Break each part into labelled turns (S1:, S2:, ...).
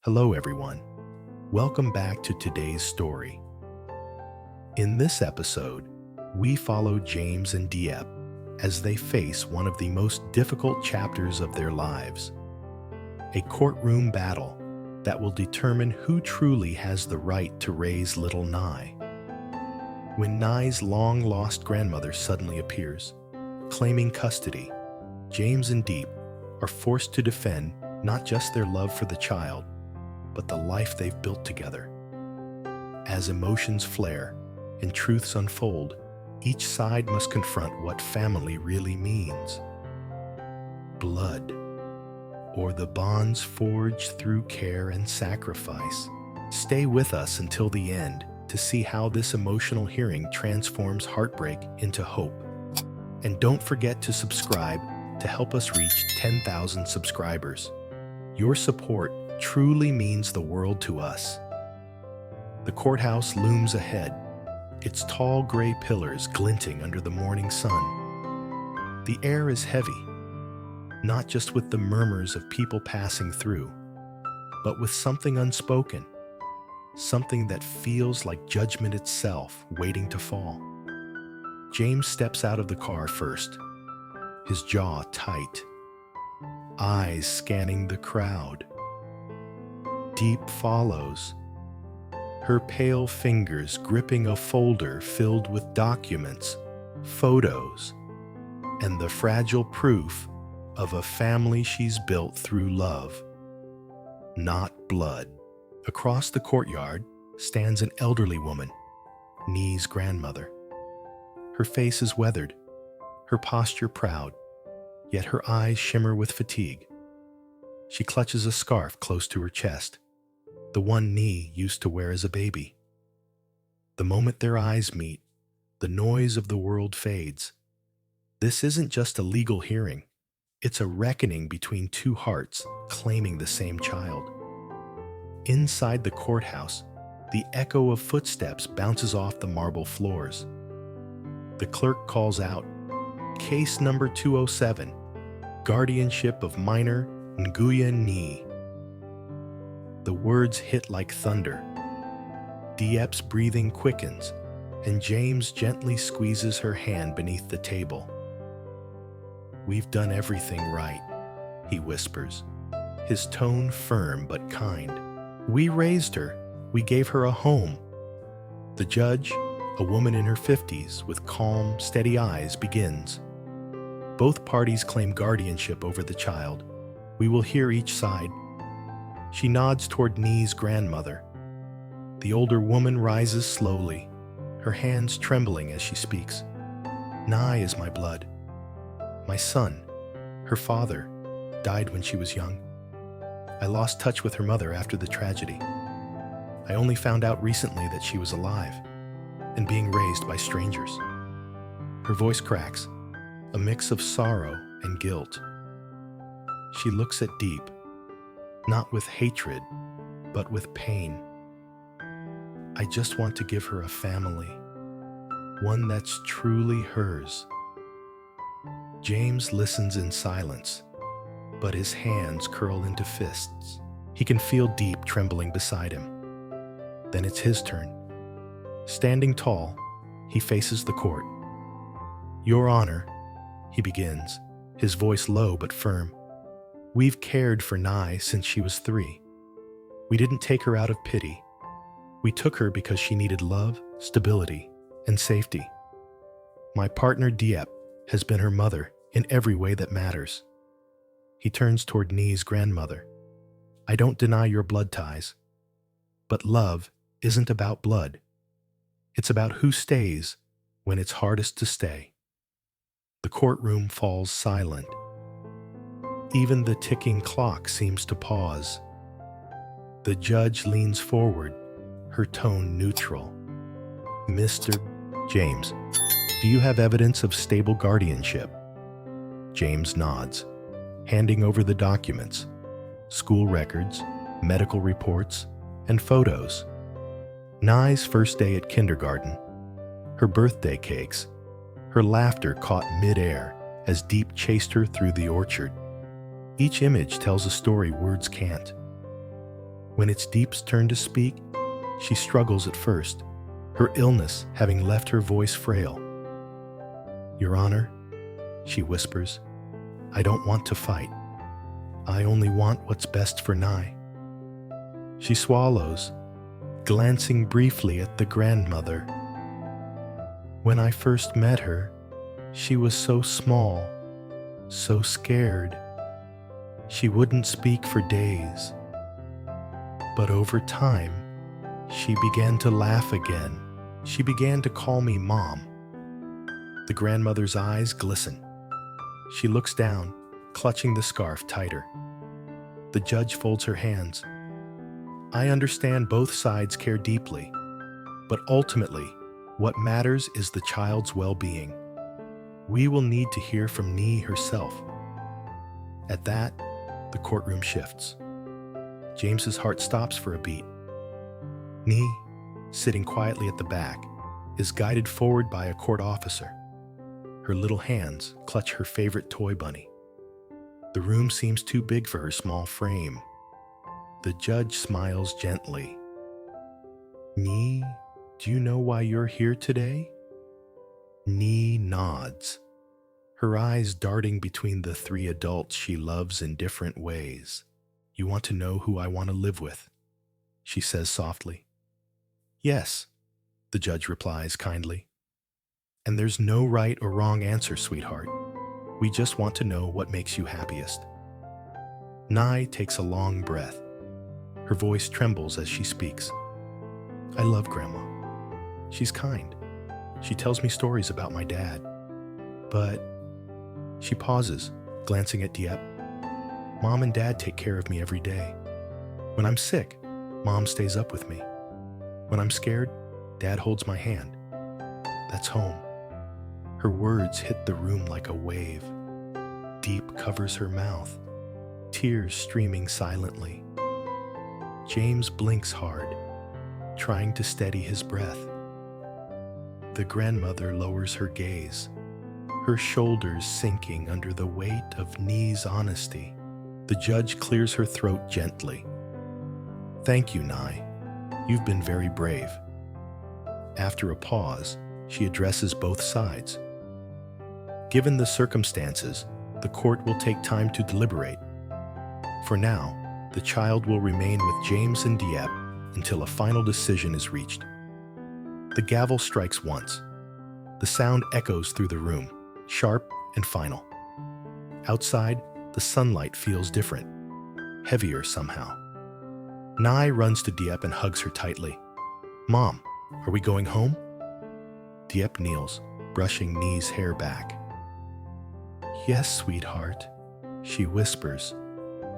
S1: Hello, everyone. Welcome back to today's story. In this episode, we follow James and Diep as they face one of the most difficult chapters of their lives, a courtroom battle that will determine who truly has the right to raise little Nhi. When Nhi's long-lost grandmother suddenly appears, claiming custody, James and Diep are forced to defend not just their love for the child, but the life they've built together. As emotions flare and truths unfold, each side must confront what family really means. Blood, or the bonds forged through care and sacrifice. Stay with us until the end to see how this emotional hearing transforms heartbreak into hope. And don't forget to subscribe to help us reach 10,000 subscribers. Your support truly means the world to us. The courthouse looms ahead, its tall gray pillars glinting under the morning sun. The air is heavy, not just with the murmurs of people passing through, but with something unspoken, something that feels like judgment itself waiting to fall. James steps out of the car first, his jaw tight, eyes scanning the crowd. Diep follows, her pale fingers gripping a folder filled with documents, photos, and the fragile proof of a family she's built through love, not blood. Across the courtyard stands an elderly woman, Nhi's grandmother. Her face is weathered, her posture proud, yet her eyes shimmer with fatigue. She clutches a scarf close to her chest, the one Nhi used to wear as a baby. The moment their eyes meet, the noise of the world fades. This isn't just a legal hearing. It's a reckoning between two hearts claiming the same child. Inside the courthouse, the echo of footsteps bounces off the marble floors. The clerk calls out, "Case number 207, guardianship of minor Nguyen Nhi." The words hit like thunder. Diep's breathing quickens, and James gently squeezes her hand beneath the table. "We've done everything right," he whispers, his tone firm but kind. "We raised her. We gave her a home." The judge, a woman in her 50s with calm, steady eyes, begins. Both parties claim guardianship over the child. We will hear each side. She nods toward Nhi's grandmother. The older woman rises slowly, her hands trembling as she speaks. "Nhi is my blood. My son, her father, died when she was young. I lost touch with her mother after the tragedy. I only found out recently that she was alive and being raised by strangers." Her voice cracks, a mix of sorrow and guilt. She looks at Diep, not with hatred, but with pain. "I just want to give her a family, one that's truly hers." James listens in silence, but his hands curl into fists. He can feel Diep trembling beside him. Then it's his turn. Standing tall, he faces the court. "Your Honor," he begins, his voice low but firm. "We've cared for Nhi since she was 3. We didn't take her out of pity. We took her because she needed love, stability, and safety. My partner Diep has been her mother in every way that matters." He turns toward Nhi's grandmother. "I don't deny your blood ties, but love isn't about blood. It's about who stays when it's hardest to stay." The courtroom falls silent. Even the ticking clock seems to pause. The judge leans forward, her tone neutral. "Mr. James, do you have evidence of stable guardianship?" James nods, handing over the documents, school records, medical reports, and photos. Nhi's first day at kindergarten, her birthday cakes, her laughter caught mid-air as Diep chased her through the orchard. Each image tells a story words can't. When it's Diep's turn to speak, she struggles at first, her illness having left her voice frail. "Your Honor," she whispers, "I don't want to fight. I only want what's best for Nhi." She swallows, glancing briefly at the grandmother. "When I first met her, she was so small, so scared. She wouldn't speak for days. But over time, she began to laugh again. She began to call me Mom." The grandmother's eyes glisten. She looks down, clutching the scarf tighter. The judge folds her hands. "I understand both sides care deeply, but ultimately, what matters is the child's well-being. We will need to hear from Nhi herself." At that, the courtroom shifts. James's heart stops for a beat. Nhi, sitting quietly at the back, is guided forward by a court officer. Her little hands clutch her favorite toy bunny. The room seems too big for her small frame. The judge smiles gently. "Nhi, do you know why you're here today?" Nhi nods, her eyes darting between the three adults she loves in different ways. "You want to know who I want to live with?" she says softly. "Yes," the judge replies kindly. "And there's no right or wrong answer, sweetheart. We just want to know what makes you happiest." Nhi takes a long breath. Her voice trembles as she speaks. "I love Grandma. She's kind. She tells me stories about my dad. But..." She pauses, glancing at Diep. "Mom and Dad take care of me every day. When I'm sick, Mom stays up with me. When I'm scared, Dad holds my hand. That's home." Her words hit the room like a wave. Diep covers her mouth, tears streaming silently. James blinks hard, trying to steady his breath. The grandmother lowers her gaze, her shoulders sinking under the weight of Nhi's honesty. The judge clears her throat gently. "Thank you, Nhi. You've been very brave." After a pause, she addresses both sides. "Given the circumstances, the court will take time to deliberate. For now, the child will remain with James and Diep until a final decision is reached." The gavel strikes once. The sound echoes through the room, sharp and final. Outside, the sunlight feels different, heavier somehow. Nhi runs to Diep and hugs her tightly. "Mom, are we going home?" Diep kneels, brushing Nhi's hair back. "Yes, sweetheart," she whispers,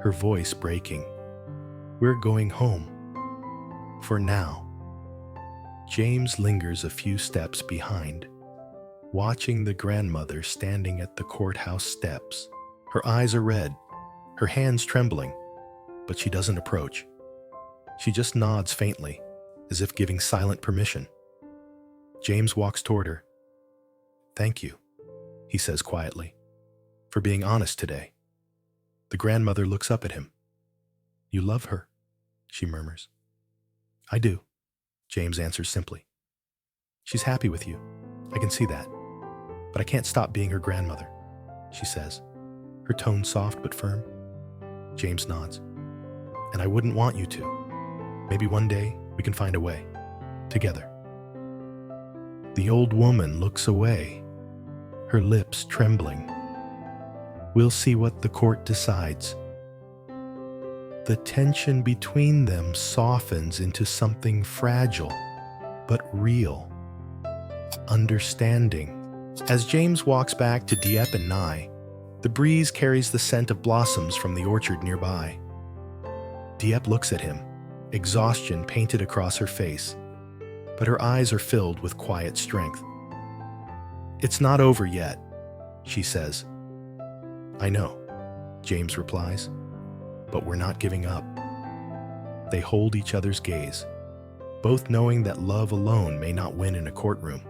S1: her voice breaking. "We're going home. For now." James lingers a few steps behind, watching the grandmother standing at the courthouse steps. Her eyes are red, her hands trembling, but she doesn't approach. She just nods faintly, as if giving silent permission. James walks toward her. "Thank you," he says quietly, "for being honest today." The grandmother looks up at him. "You love her," she murmurs. "I do," James answers simply. "She's happy with you. I can see that. But I can't stop being her grandmother," she says, her tone soft but firm. James nods. "And I wouldn't want you to. Maybe one day we can find a way. Together." The old woman looks away, her lips trembling. We'll see what the court decides. The tension between them softens into something fragile, but real. Understanding. As James walks back to Diep and Nhi, the breeze carries the scent of blossoms from the orchard nearby. Diep looks at him, exhaustion painted across her face, but her eyes are filled with quiet strength. "It's not over yet," she says. "I know," James replies, "but we're not giving up." They hold each other's gaze, both knowing that love alone may not win in a courtroom,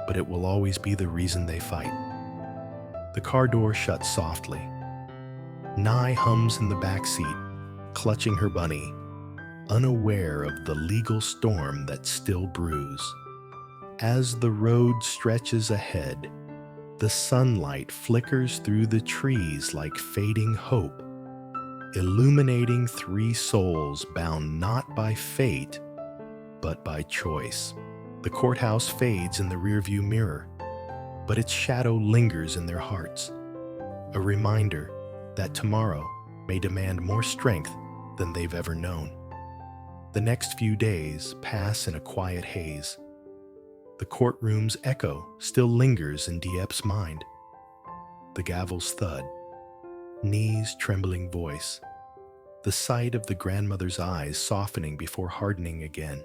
S1: but it will always be the reason they fight. The car door shuts softly. Nhi hums in the back seat, clutching her bunny, unaware of the legal storm that still brews. As the road stretches ahead, the sunlight flickers through the trees like fading hope, illuminating three souls bound not by fate, but by choice. The courthouse fades in the rearview mirror, but its shadow lingers in their hearts, a reminder that tomorrow may demand more strength than they've ever known. The next few days pass in a quiet haze. The courtroom's echo still lingers in Diep's mind. The gavel's thud, Nhi's trembling voice, the sight of the grandmother's eyes softening before hardening again.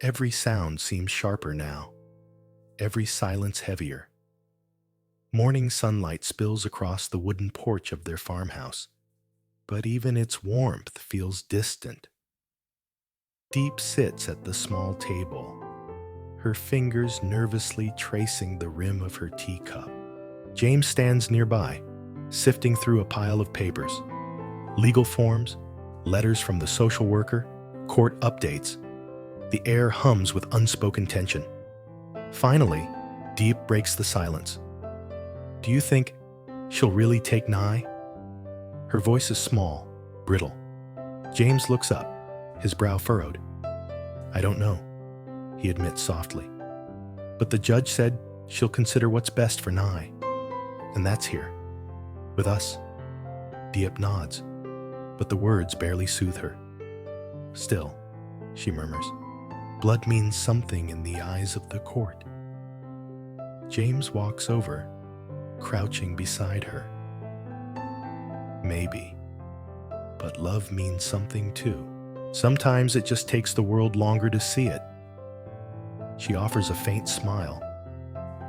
S1: Every sound seems sharper now, every silence heavier. Morning sunlight spills across the wooden porch of their farmhouse, but even its warmth feels distant. Diep sits at the small table, her fingers nervously tracing the rim of her teacup. James stands nearby, sifting through a pile of papers. Legal forms, letters from the social worker, court updates. The air hums with unspoken tension. Finally, Diep breaks the silence. "Do you think she'll really take Nhi?" Her voice is small, brittle. James looks up, his brow furrowed. "I don't know," he admits softly. "But the judge said she'll consider what's best for Nhi. And that's here, with us." Diep nods, but the words barely soothe her. "Still," she murmurs, "blood means something in the eyes of the court." James walks over, crouching beside her. "Maybe, but love means something too. Sometimes it just takes the world longer to see it." She offers a faint smile,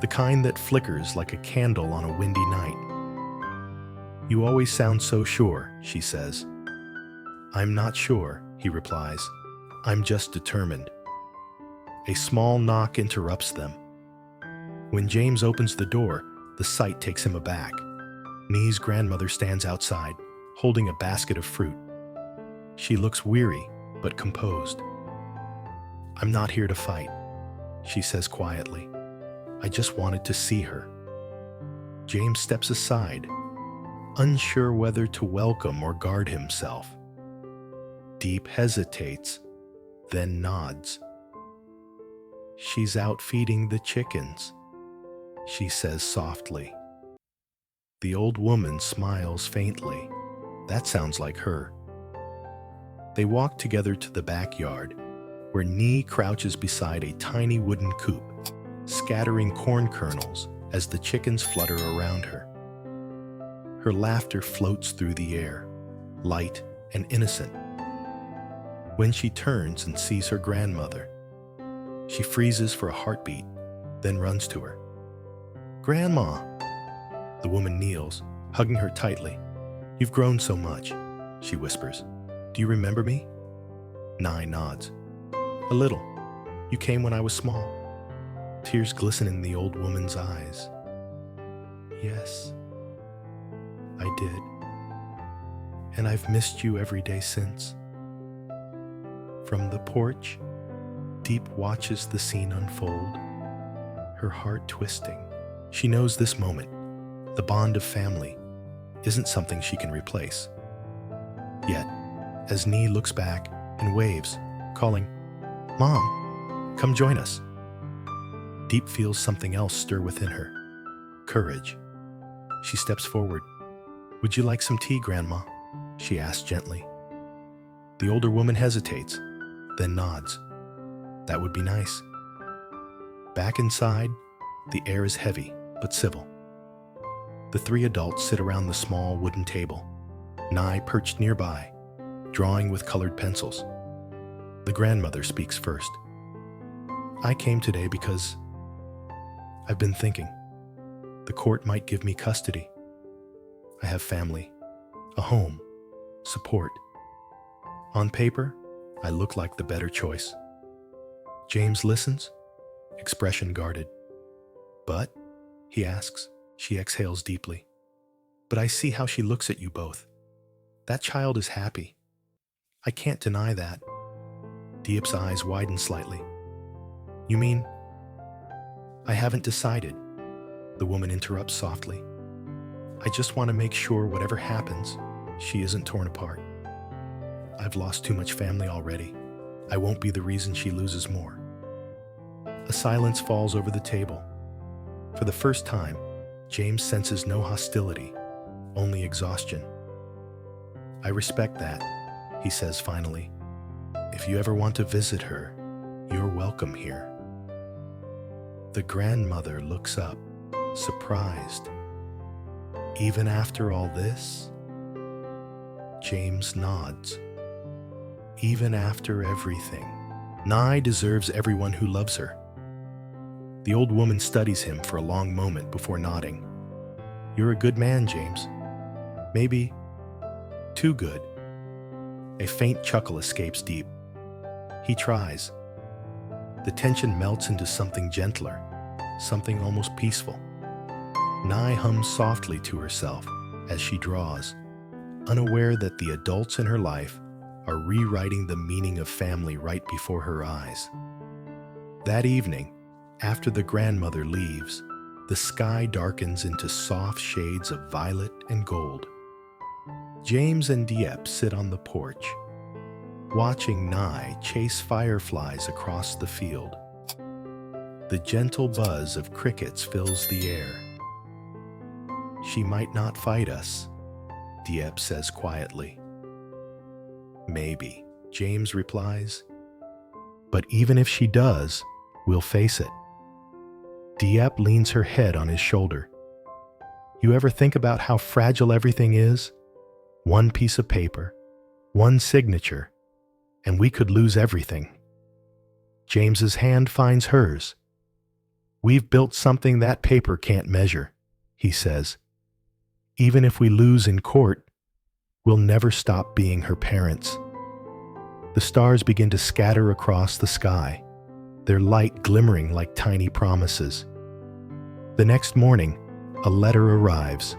S1: the kind that flickers like a candle on a windy night. "You always sound so sure," she says. "I'm not sure," he replies. "I'm just determined." A small knock interrupts them. When James opens the door, the sight takes him aback. Nhi's grandmother stands outside, holding a basket of fruit. She looks weary, but composed. "I'm not here to fight," she says quietly. "I just wanted to see her." James steps aside, unsure whether to welcome or guard himself. Diep hesitates, then nods. "She's out feeding the chickens," she says softly. The old woman smiles faintly. That sounds like her. They walk together to the backyard, where Nhi crouches beside a tiny wooden coop, scattering corn kernels as the chickens flutter around her. Her laughter floats through the air, light and innocent. When she turns and sees her grandmother, she freezes for a heartbeat, then runs to her. "Grandma!" The woman kneels, hugging her tightly. "You've grown so much," she whispers. "Do you remember me?" Nhi nods. "A little. You came when I was small." Tears glisten in the old woman's eyes. "Yes, I did. And I've missed you every day since." From the porch, Diep watches the scene unfold, her heart twisting. She knows this moment, the bond of family, isn't something she can replace. Yet, as Nhi looks back and waves, calling, "Mom, come join us," Diep feels something else stir within her. Courage. She steps forward. "Would you like some tea, Grandma?" she asks gently. The older woman hesitates, then nods. "That would be nice." Back inside, the air is heavy but civil. The three adults sit around the small wooden table, Nhi perched nearby, drawing with colored pencils. The grandmother speaks first. "I came today because I've been thinking. The court might give me custody. I have family, a home, support. On paper, I look like the better choice." James listens, expression guarded. "But?" he asks. She exhales deeply. "But I see how she looks at you both. That child is happy. I can't deny that. Diep's eyes widen slightly. You mean? I haven't decided, the woman interrupts softly. I just want to make sure whatever happens, she isn't torn apart. I've lost too much family already. I won't be the reason she loses more. A silence falls over the table. For the first time, James senses no hostility, only exhaustion. I respect that, he says finally. If you ever want to visit her, you're welcome here. The grandmother looks up, surprised. Even after all this? James nods. Even after everything. Nhi deserves everyone who loves her. The old woman studies him for a long moment before nodding. You're a good man, James. Maybe too good. A faint chuckle escapes Diep. He tries. The tension melts into something gentler, something almost peaceful. Nhi hums softly to herself as she draws, unaware that the adults in her life are rewriting the meaning of family right before her eyes. That evening, after the grandmother leaves, the sky darkens into soft shades of violet and gold. James and Diep sit on the porch, watching Nhi chase fireflies across the field. The gentle buzz of crickets fills the air. She might not fight us, Diep says quietly. Maybe, James replies. But even if she does, we'll face it. Diep leans her head on his shoulder. You ever think about how fragile everything is? One piece of paper, one signature, and we could lose everything. James's hand finds hers. We've built something that paper can't measure, he says. Even if we lose in court, we'll never stop being her parents. The stars begin to scatter across the sky, their light glimmering like tiny promises. The next morning, a letter arrives.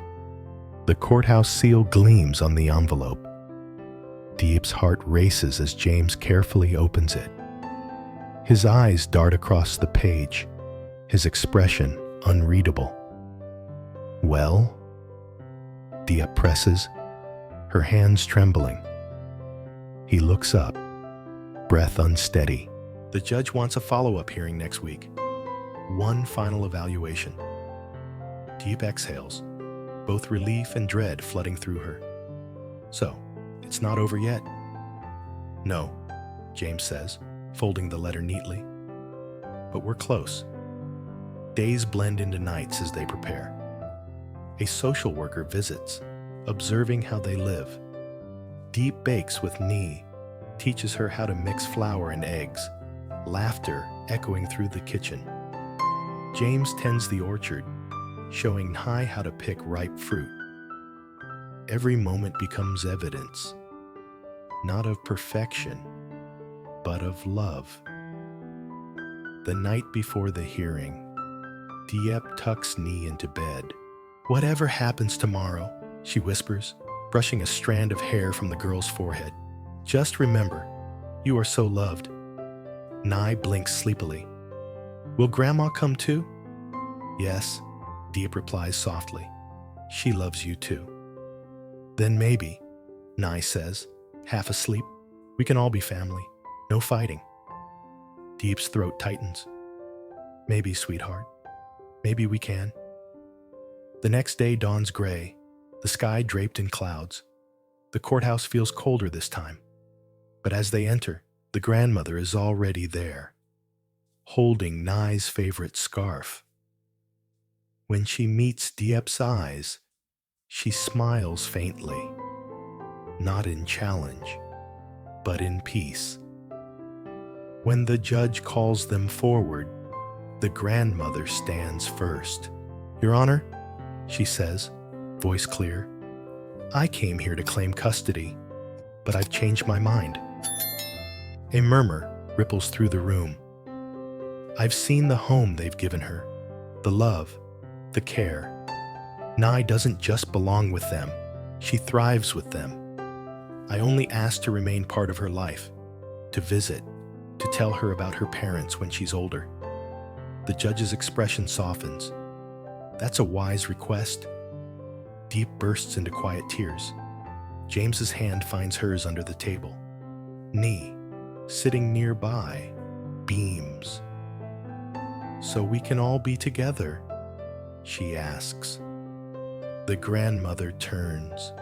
S1: The courthouse seal gleams on the envelope. Diep's heart races as James carefully opens it. His eyes dart across the page, his expression unreadable. Well? Diep presses, her hands trembling. He looks up, breath unsteady. The judge wants a follow-up hearing next week. One final evaluation. Diep exhales, both relief and dread flooding through her. So, it's not over yet? No, James says, folding the letter neatly. But we're close. Days blend into nights as they prepare. A social worker visits, observing how they live. Diep bakes with Nhi, teaches her how to mix flour and eggs, laughter echoing through the kitchen. James tends the orchard, showing Nhi how to pick ripe fruit. Every moment becomes evidence, not of perfection, but of love. The night before the hearing, Diep tucks Nhi into bed. Whatever happens tomorrow, she whispers, brushing a strand of hair from the girl's forehead. Just remember, you are so loved. Nhi blinks sleepily. Will Grandma come too? Yes, Diep replies softly. She loves you too. Then maybe, Nhi says, half asleep, we can all be family. No fighting. Diep's throat tightens. Maybe, sweetheart. Maybe we can. The next day dawns gray, the sky draped in clouds. The courthouse feels colder this time. But as they enter, the grandmother is already there, holding Nhi's favorite scarf. When she meets Diep's eyes, she smiles faintly, not in challenge, but in peace. When the judge calls them forward, the grandmother stands first. Your Honor, she says, voice clear, I came here to claim custody, but I've changed my mind. A murmur ripples through the room. I've seen the home they've given her, the love, the care. Nhi doesn't just belong with them, she thrives with them. I only asked to remain part of her life, to visit, to tell her about her parents when she's older. The judge's expression softens. That's a wise request. Diep bursts into quiet tears. James's hand finds hers under the table. Nhi, sitting nearby, beams. So we can all be together, she asks. The grandmother turns,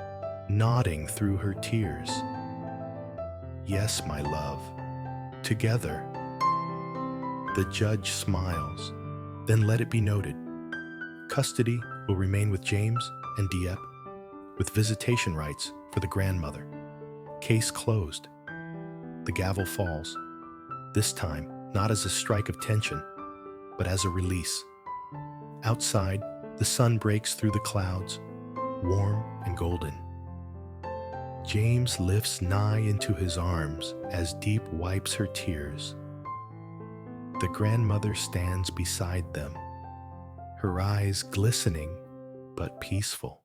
S1: nodding through her tears. Yes, my love, together. The judge smiles. Then let it be noted, custody will remain with James and Diep, with visitation rights for the grandmother. Case closed. The gavel falls, this time not as a strike of tension, but as a release. Outside, the sun breaks through the clouds, warm and golden. James lifts Nhi into his arms as Diep wipes her tears. The grandmother stands beside them, her eyes glistening but peaceful.